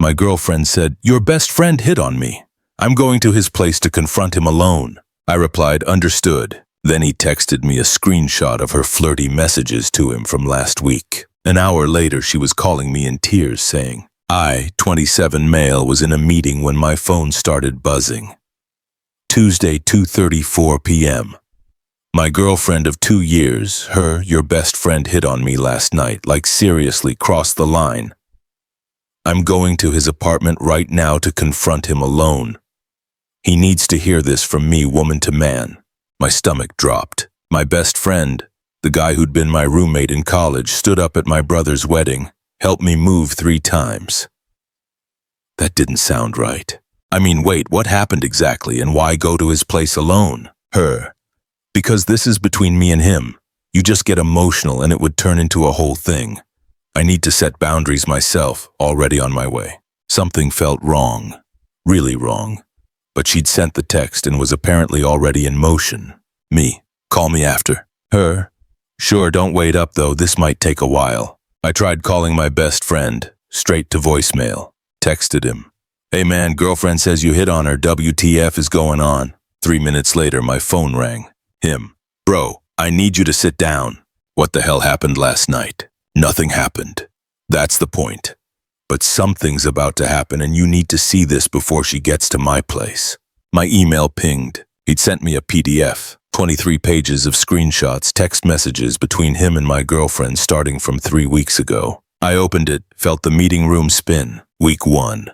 My girlfriend said, "Your best friend hit on me. I'm going to his place to confront him alone." I replied, "Understood." Then he texted me a screenshot of her flirty messages to him from last week. An hour later, she was calling me in tears, saying, I, 27 male, was in a meeting when my phone started buzzing. Tuesday, 2:34 p.m. My girlfriend of 2 years, your best friend hit on me last night, like seriously crossed the line. I'm going to his apartment right now to confront him alone. He needs to hear this from me, woman to man. My stomach dropped. My best friend, the guy who'd been my roommate in college, stood up at my brother's wedding, helped me move 3 times. That didn't sound right. I mean, wait, what happened exactly, and why go to his place alone? Because this is between me and him. You just get emotional and it would turn into a whole thing. I need to set boundaries myself, already on my way. Something felt wrong. Really wrong. But she'd sent the text and was apparently already in motion. Me. Call me after. Sure, don't wait up though, this might take a while. I tried calling my best friend, straight to voicemail. Texted him. Hey man, girlfriend says you hit on her, WTF is going on? 3 minutes later, my phone rang. Him. Bro, I need you to sit down. What the hell happened last night? Nothing happened. That's the point. But something's about to happen and you need to see this before she gets to my place. My email pinged. He'd sent me a PDF, 23 pages of screenshots, text messages between him and my girlfriend starting from 3 weeks ago. I opened it, felt the meeting room spin. Week 1.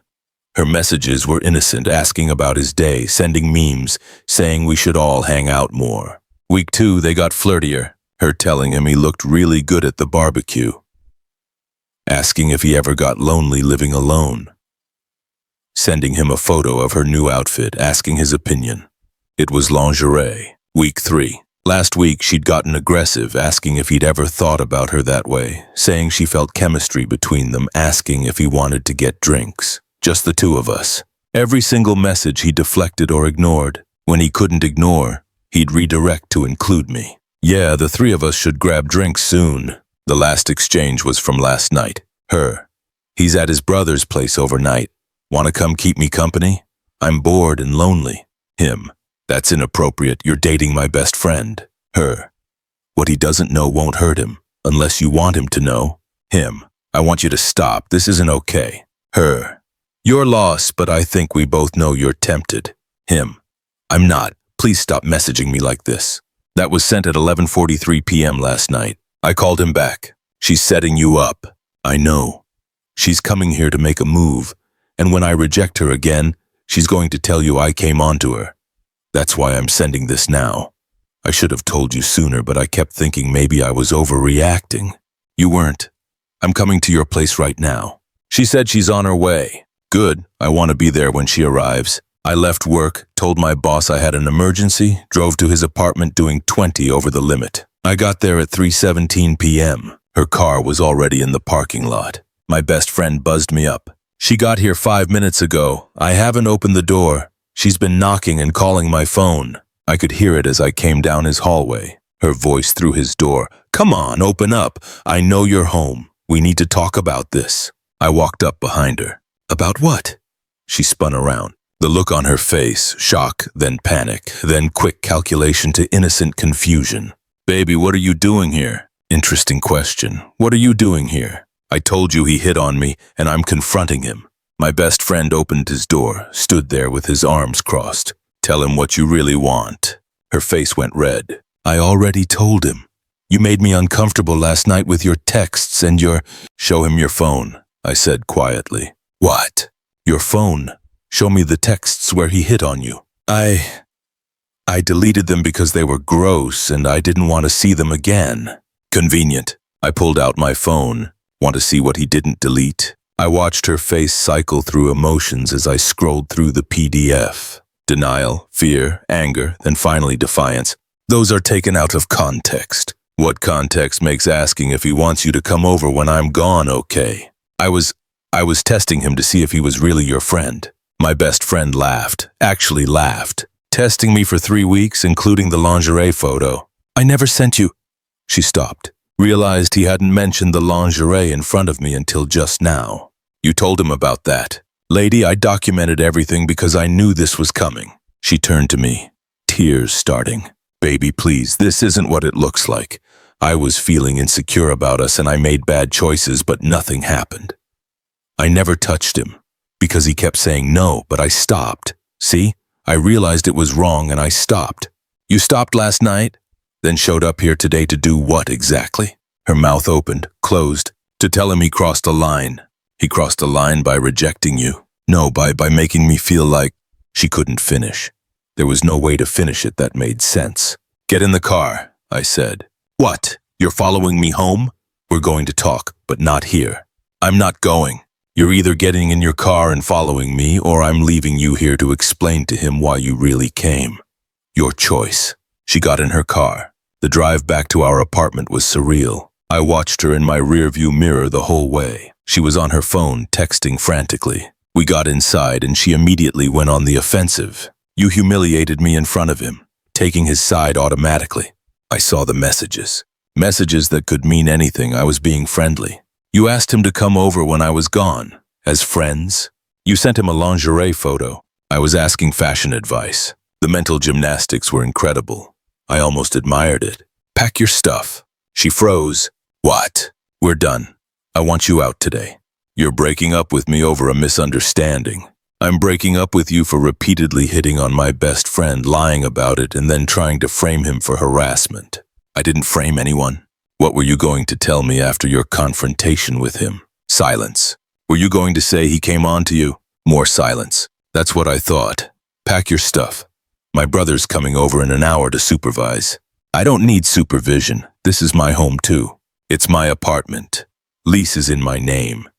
Her messages were innocent, asking about his day, sending memes, saying we should all hang out more. Week 2, they got flirtier, her telling him he looked really good at the barbecue. Asking if he ever got lonely living alone. Sending him a photo of her new outfit, asking his opinion. It was lingerie. Week 3. Last week, she'd gotten aggressive, asking if he'd ever thought about her that way, saying she felt chemistry between them, asking if he wanted to get drinks. Just the 2 of us. Every single message he deflected or ignored. When he couldn't ignore, he'd redirect to include me. Yeah, the 3 of us should grab drinks soon. The last exchange was from last night. He's at his brother's place overnight. Want to come keep me company? I'm bored and lonely. Him. That's inappropriate. You're dating my best friend. What he doesn't know won't hurt him, unless you want him to know. Him. I want you to stop. This isn't okay. Your loss, but I think we both know you're tempted. Him. I'm not. Please stop messaging me like this. That was sent at 11:43 p.m. last night. I called him back. She's setting you up. I know. She's coming here to make a move, and when I reject her again, she's going to tell you I came onto her. That's why I'm sending this now. I should have told you sooner, but I kept thinking maybe I was overreacting. You weren't. I'm coming to your place right now. She said she's on her way. Good. I want to be there when she arrives. I left work, told my boss I had an emergency, drove to his apartment doing 20 over the limit. I got there at 3:17 p.m. Her car was already in the parking lot. My best friend buzzed me up. She got here 5 minutes ago. I haven't opened the door. She's been knocking and calling my phone. I could hear it as I came down his hallway. Her voice through his door. Come on, open up. I know you're home. We need to talk about this. I walked up behind her. About what? She spun around. The look on her face, shock, then panic, then quick calculation to innocent confusion. Baby, what are you doing here? Interesting question. What are you doing here? I told you he hit on me, and I'm confronting him. My best friend opened his door, stood there with his arms crossed. Tell him what you really want. Her face went red. I already told him. You made me uncomfortable last night with your texts and your... Show him your phone, I said quietly. What? Your phone. Show me the texts where he hit on you. I deleted them because they were gross and I didn't want to see them again. Convenient. I pulled out my phone. Want to see what he didn't delete? I watched her face cycle through emotions as I scrolled through the PDF. Denial, fear, anger, then finally defiance. Those are taken out of context. What context makes asking if he wants you to come over when I'm gone okay? I was testing him to see if he was really your friend. My best friend laughed, actually laughed. Testing me for 3 weeks, including the lingerie photo. I never sent you. She stopped. Realized he hadn't mentioned the lingerie in front of me until just now. You told him about that. Lady, I documented everything because I knew this was coming. She turned to me, tears starting. Baby, please, this isn't what it looks like. I was feeling insecure about us and I made bad choices, but nothing happened. I never touched him because he kept saying no, but I stopped. See, I realized it was wrong and I stopped. You stopped last night, then showed up here today to do what exactly? Her mouth opened, closed, to tell him he crossed a line. He crossed a line by rejecting you. No, by making me feel like she couldn't finish. There was no way to finish it that made sense. Get in the car, I said. What? You're following me home? We're going to talk, but not here. I'm not going. You're either getting in your car and following me, or I'm leaving you here to explain to him why you really came. Your choice. She got in her car. The drive back to our apartment was surreal. I watched her in my rearview mirror the whole way. She was on her phone, texting frantically. We got inside and she immediately went on the offensive. You humiliated me in front of him, taking his side automatically. I saw the messages. Messages that could mean anything. I was being friendly. You asked him to come over when I was gone, as friends. You sent him a lingerie photo. I was asking fashion advice. The mental gymnastics were incredible. I almost admired it. Pack your stuff. She froze. What? We're done. I want you out today. You're breaking up with me over a misunderstanding. I'm breaking up with you for repeatedly hitting on my best friend, lying about it, and then trying to frame him for harassment. I didn't frame anyone. What were you going to tell me after your confrontation with him? Silence. Were you going to say he came on to you? More silence. That's what I thought. Pack your stuff. My brother's coming over in an hour to supervise. I don't need supervision. This is my home too. It's my apartment. Lease is in my name.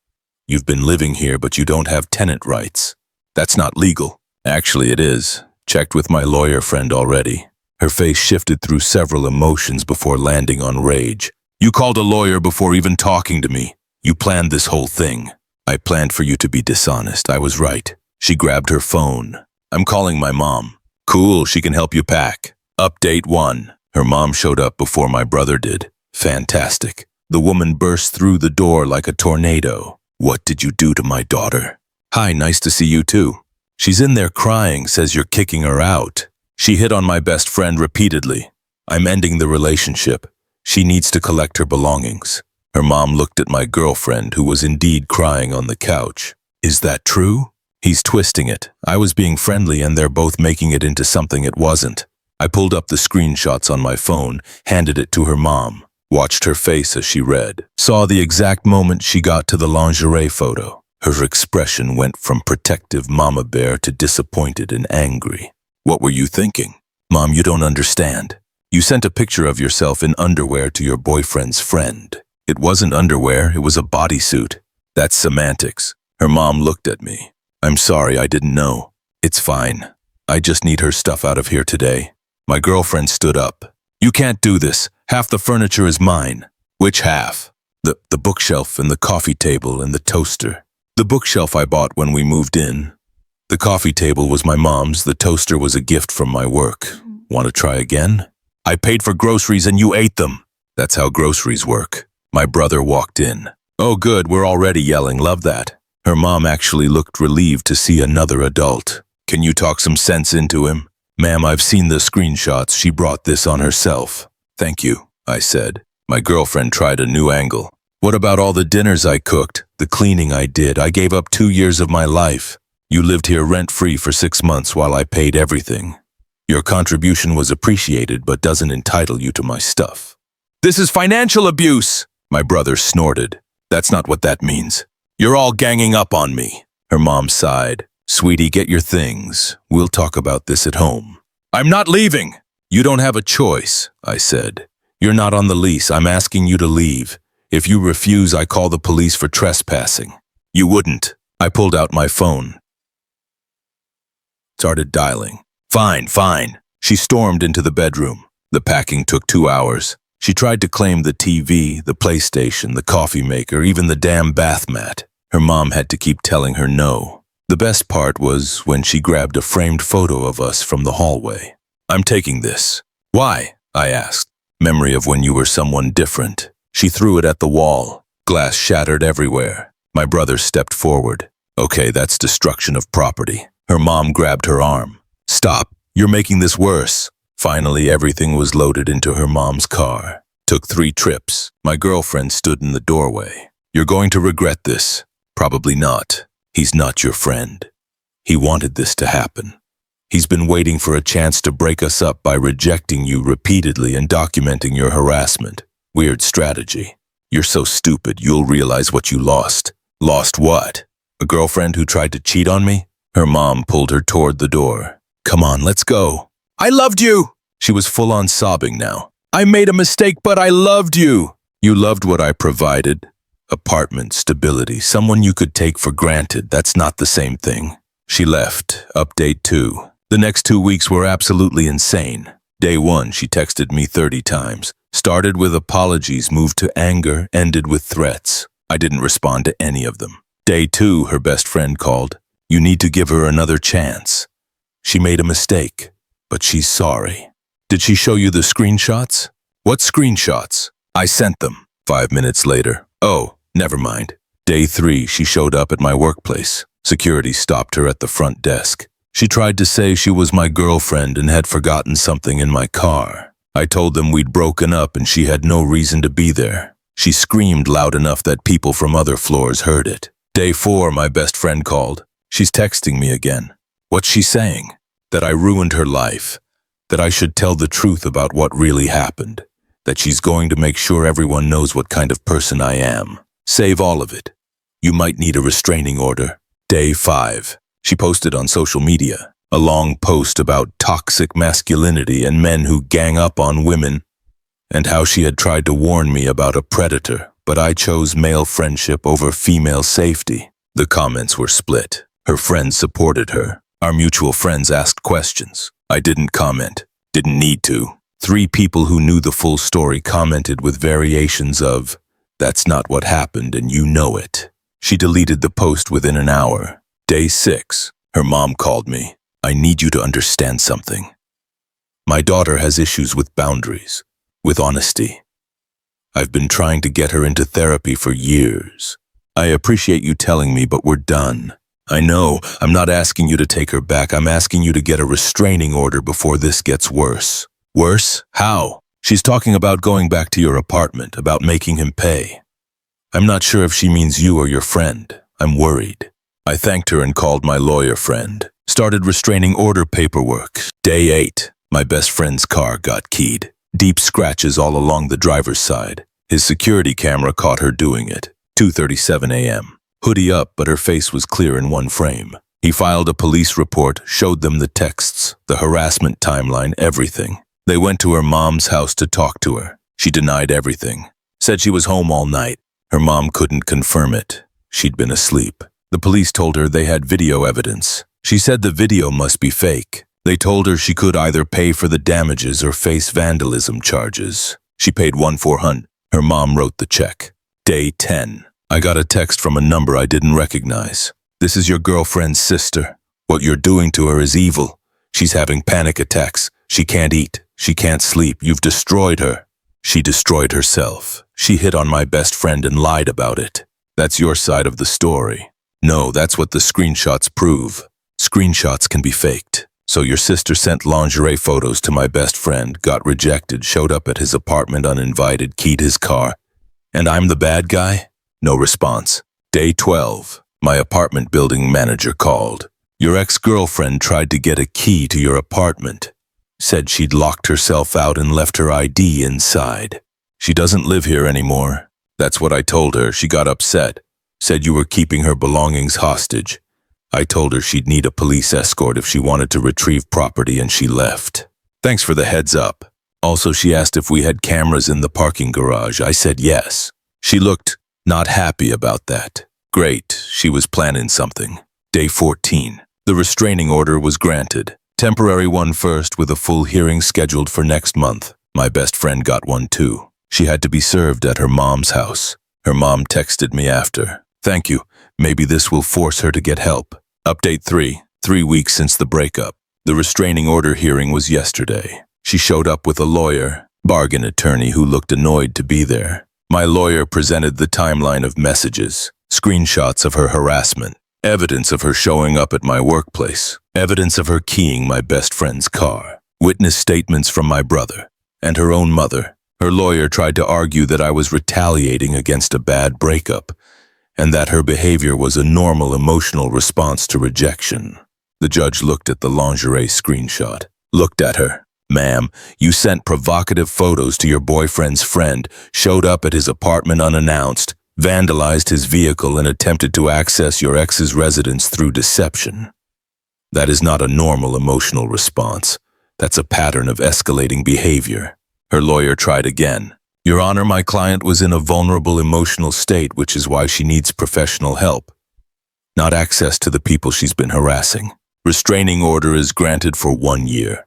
You've been living here, but you don't have tenant rights. That's not legal. Actually, it is. Checked with my lawyer friend already. Her face shifted through several emotions before landing on rage. You called a lawyer before even talking to me. You planned this whole thing. I planned for you to be dishonest. I was right. She grabbed her phone. I'm calling my mom. Cool, she can help you pack. Update 1. Her mom showed up before my brother did. Fantastic. The woman burst through the door like a tornado. What did you do to my daughter? Hi, nice to see you too. She's in there crying, says you're kicking her out. She hit on my best friend repeatedly. I'm ending the relationship. She needs to collect her belongings. Her mom looked at my girlfriend, who was indeed crying on the couch. Is that true? He's twisting it. I was being friendly and they're both making it into something it wasn't. I pulled up the screenshots on my phone, handed it to her mom, watched her face as she read, saw the exact moment she got to the lingerie photo. Her expression went from protective mama bear to disappointed and angry. What were you thinking? Mom, you don't understand. You sent a picture of yourself in underwear to your boyfriend's friend. It wasn't underwear, it was a bodysuit. That's semantics. Her mom looked at me. I'm sorry, I didn't know. It's fine. I just need her stuff out of here today. My girlfriend stood up. You can't do this. Half the furniture is mine. Which half? The bookshelf and the coffee table and the toaster. The bookshelf I bought when we moved in. The coffee table was my mom's. The toaster was a gift from my work. Want to try again? I paid for groceries and you ate them. That's how groceries work. My brother walked in. Oh good, we're already yelling. Love that. Her mom actually looked relieved to see another adult. Can you talk some sense into him? Ma'am, I've seen the screenshots. She brought this on herself. Thank you, I said. My girlfriend tried a new angle. What about all the dinners I cooked, the cleaning I did? I gave up 2 years of my life. You lived here rent-free for 6 months while I paid everything. Your contribution was appreciated but doesn't entitle you to my stuff. This is financial abuse, my brother snorted. That's not what that means. You're all ganging up on me. Her mom sighed. Sweetie, get your things. We'll talk about this at home. I'm not leaving. You don't have a choice, I said. You're not on the lease. I'm asking you to leave. If you refuse, I call the police for trespassing. You wouldn't. I pulled out my phone. Started dialing. Fine, fine. She stormed into the bedroom. The packing took 2 hours. She tried to claim the TV, the PlayStation, the coffee maker, even the damn bath mat. Her mom had to keep telling her no. The best part was when she grabbed a framed photo of us from the hallway. I'm taking this. Why? I asked. Memory of when you were someone different. She threw it at the wall. Glass shattered everywhere. My brother stepped forward. Okay, that's destruction of property. Her mom grabbed her arm. Stop, you're making this worse. Finally, everything was loaded into her mom's car. Took 3 trips. My girlfriend stood in the doorway. You're going to regret this. Probably not. He's not your friend. He wanted this to happen. He's been waiting for a chance to break us up by rejecting you repeatedly and documenting your harassment. Weird strategy. You're so stupid, you'll realize what you lost. Lost what? A girlfriend who tried to cheat on me? Her mom pulled her toward the door. Come on, let's go. I loved you! She was full on sobbing now. I made a mistake, but I loved you. You loved what I provided. Apartment, stability, someone you could take for granted. That's not the same thing. She left. Update 2. The next 2 weeks were absolutely insane. Day 1, she texted me 30 times. Started with apologies, moved to anger, ended with threats. I didn't respond to any of them. Day 2, her best friend called. You need to give her another chance. She made a mistake, but she's sorry. Did she show you the screenshots? What screenshots? I sent them. 5 minutes later. Oh, never mind. Day 3, she showed up at my workplace. Security stopped her at the front desk. She tried to say she was my girlfriend and had forgotten something in my car. I told them we'd broken up and she had no reason to be there. She screamed loud enough that people from other floors heard it. Day 4, my best friend called. She's texting me again. What's she saying? That I ruined her life. That I should tell the truth about what really happened. That she's going to make sure everyone knows what kind of person I am. Save all of it. You might need a restraining order. Day 5. She posted on social media a long post about toxic masculinity and men who gang up on women, and how she had tried to warn me about a predator, but I chose male friendship over female safety. The comments were split. Her friends supported her. Our mutual friends asked questions. I didn't comment. Didn't need to. 3 people who knew the full story commented with variations of, "That's not what happened and you know it." She deleted the post within an hour. Day 6. Her mom called me. I need you to understand something. My daughter has issues with boundaries, with honesty. I've been trying to get her into therapy for years. I appreciate you telling me, but we're done. I know, I'm not asking you to take her back. I'm asking you to get a restraining order before this gets worse. Worse? How? She's talking about going back to your apartment, about making him pay. I'm not sure if she means you or your friend. I'm worried. I thanked her and called my lawyer friend. Started restraining order paperwork. Day 8. My best friend's car got keyed. Deep scratches all along the driver's side. His security camera caught her doing it. 2:37 a.m. Hoodie up, but her face was clear in one frame. He filed a police report, showed them the texts, the harassment timeline, everything. They went to her mom's house to talk to her. She denied everything. Said she was home all night. Her mom couldn't confirm it. She'd been asleep. The police told her they had video evidence. She said the video must be fake. They told her she could either pay for the damages or face vandalism charges. She paid $1,400. Her mom wrote the check. Day 10. I got a text from a number I didn't recognize. This is your girlfriend's sister. What you're doing to her is evil. She's having panic attacks. She can't eat. She can't sleep. You've destroyed her. She destroyed herself. She hit on my best friend and lied about it. That's your side of the story. No, that's what the screenshots prove. Screenshots can be faked. So your sister sent lingerie photos to my best friend, got rejected, showed up at his apartment uninvited, keyed his car. And I'm the bad guy? No response. Day 12. My apartment building manager called. Your ex-girlfriend tried to get a key to your apartment. Said she'd locked herself out and left her ID inside. She doesn't live here anymore. That's what I told her. She got upset. Said you were keeping her belongings hostage. I told her she'd need a police escort if she wanted to retrieve property, and she left. Thanks for the heads up. Also, she asked if we had cameras in the parking garage. I said yes. She looked not happy about that. Great, she was planning something. Day 14. The restraining order was granted. Temporary one first, with a full hearing scheduled for next month. My best friend got one too. She had to be served at her mom's house. Her mom texted me after. Thank you. Maybe this will force her to get help. Update 3. 3 weeks since the breakup. The restraining order hearing was yesterday. She showed up with a lawyer, bargain attorney who looked annoyed to be there. My lawyer presented the timeline of messages. Screenshots of her harassment. Evidence of her showing up at my workplace. Evidence of her keying my best friend's car. Witness statements from my brother and her own mother. Her lawyer tried to argue that I was retaliating against a bad breakup and that her behavior was a normal emotional response to rejection. The judge looked at the lingerie screenshot. Looked at her. Ma'am, you sent provocative photos to your boyfriend's friend, showed up at his apartment unannounced, vandalized his vehicle and attempted to access your ex's residence through deception. That is not a normal emotional response. That's a pattern of escalating behavior. Her lawyer tried again. Your Honor, my client was in a vulnerable emotional state, which is why she needs professional help, not access to the people she's been harassing. Restraining order is granted for 1 year.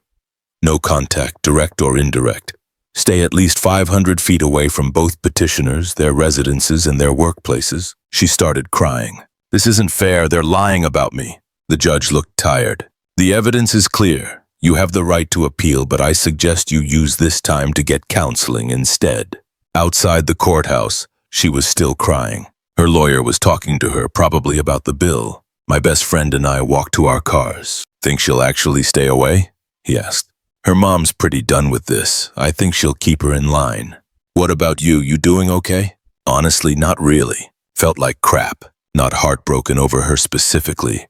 No contact, direct or indirect. Stay at least 500 feet away from both petitioners, their residences, and their workplaces. She started crying. This isn't fair, they're lying about me. The judge looked tired. The evidence is clear. You have the right to appeal, but I suggest you use this time to get counseling instead. Outside the courthouse, she was still crying. Her lawyer was talking to her, probably about the bill. My best friend and I walked to our cars. Think she'll actually stay away? He asked. Her mom's pretty done with this. I think she'll keep her in line. What about you? You doing okay? Honestly, not really. Felt like crap. Not heartbroken over her specifically.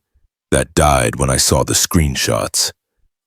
That died when I saw the screenshots.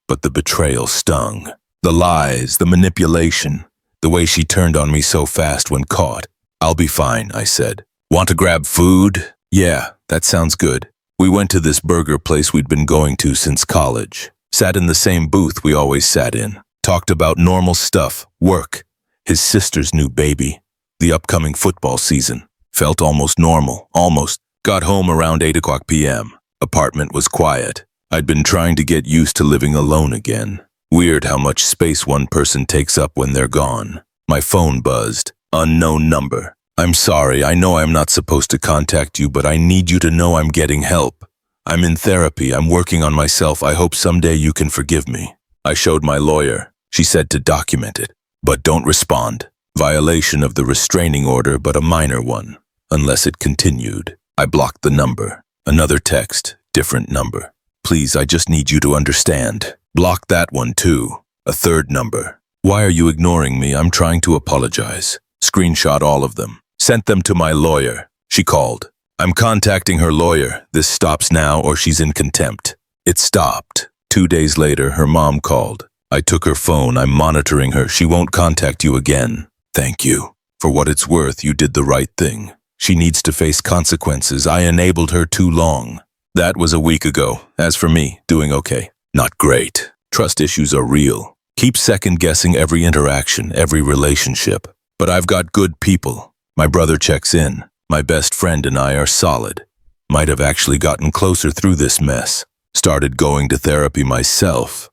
But the betrayal stung. The lies, the manipulation, the way she turned on me so fast when caught. I'll be fine, I said. Want to grab food? Yeah, that sounds good. We went to this burger place we'd been going to since college. Sat in the same booth we always sat in. Talked about normal stuff, work, his sister's new baby, the upcoming football season. Felt almost normal, almost. Got home around 8 o'clock p.m. Apartment was quiet. I'd been trying to get used to living alone again. Weird how much space one person takes up when they're gone. My phone buzzed. Unknown number. I'm sorry, I know I'm not supposed to contact you, but I need you to know I'm getting help. I'm in therapy, I'm working on myself, I hope someday you can forgive me. I showed my lawyer. She said to document it, but don't respond. Violation of the restraining order, but a minor one, unless it continued. I blocked the number. Another text, different number. Please, I just need you to understand. Blocked that one too. A third number. Why are you ignoring me? I'm trying to apologize. Screenshot all of them. Sent them to my lawyer. She called. I'm contacting her lawyer. This stops now or she's in contempt. It stopped. 2 days later, her mom called. I took her phone. I'm monitoring her. She won't contact you again. Thank you. For what it's worth, you did the right thing. She needs to face consequences. I enabled her too long. That was a week ago. As for me, doing okay. Not great. Trust issues are real. Keep second-guessing every interaction, every relationship. But I've got good people. My brother checks in. My best friend and I are solid. Might have actually gotten closer through this mess. Started going to therapy myself.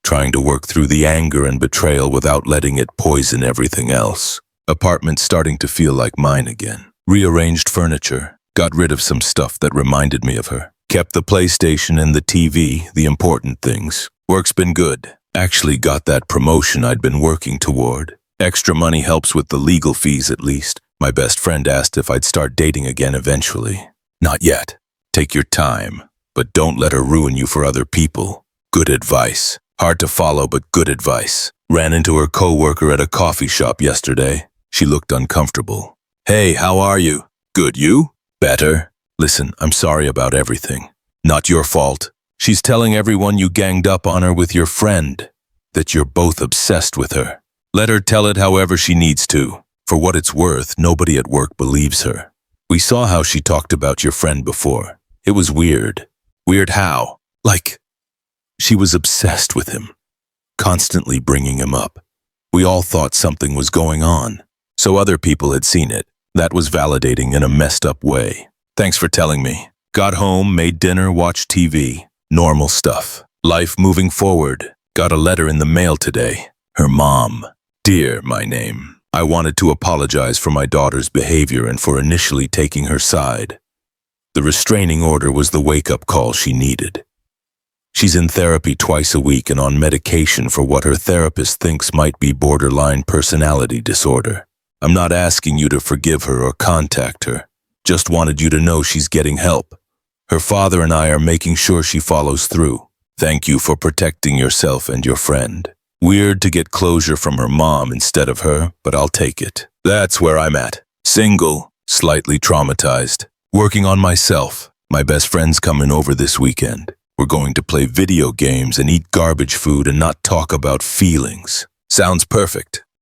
Trying to work through the anger and betrayal without letting it poison everything else. Apartment starting to feel like mine again. Rearranged furniture. Got rid of some stuff that reminded me of her. Kept the PlayStation and the TV, the important things. Work's been good. Actually got that promotion I'd been working toward. Extra money helps with the legal fees at least. My best friend asked if I'd start dating again eventually. Not yet. Take your time, but don't let her ruin you for other people. Good advice. Hard to follow, but good advice. Ran into her coworker at a coffee shop yesterday. She looked uncomfortable. Hey, how are you? Good, you? Better. Listen, I'm sorry about everything. Not your fault. She's telling everyone you ganged up on her with your friend, that you're both obsessed with her. Let her tell it however she needs to. For what it's worth, nobody at work believes her. We saw how she talked about your friend before. It was weird. Weird how? Like, she was obsessed with him, constantly bringing him up. We all thought something was going on, so other people had seen it. That was validating in a messed up way. Thanks for telling me. Got home, made dinner, watched TV. Normal stuff. Life moving forward. Got a letter in the mail today. Her mom. Dear, my name. I wanted to apologize for my daughter's behavior and for initially taking her side. The restraining order was the wake-up call she needed. She's in therapy twice a week and on medication for what her therapist thinks might be borderline personality disorder. I'm not asking you to forgive her or contact her. Just wanted you to know she's getting help. Her father and I are making sure she follows through. Thank you for protecting yourself and your friend. Weird to get closure from her mom instead of her, but I'll take it. That's where I'm at. Single, slightly traumatized. Working on myself. My best friend's coming over this weekend. We're going to play video games and eat garbage food and not talk about feelings. Sounds perfect.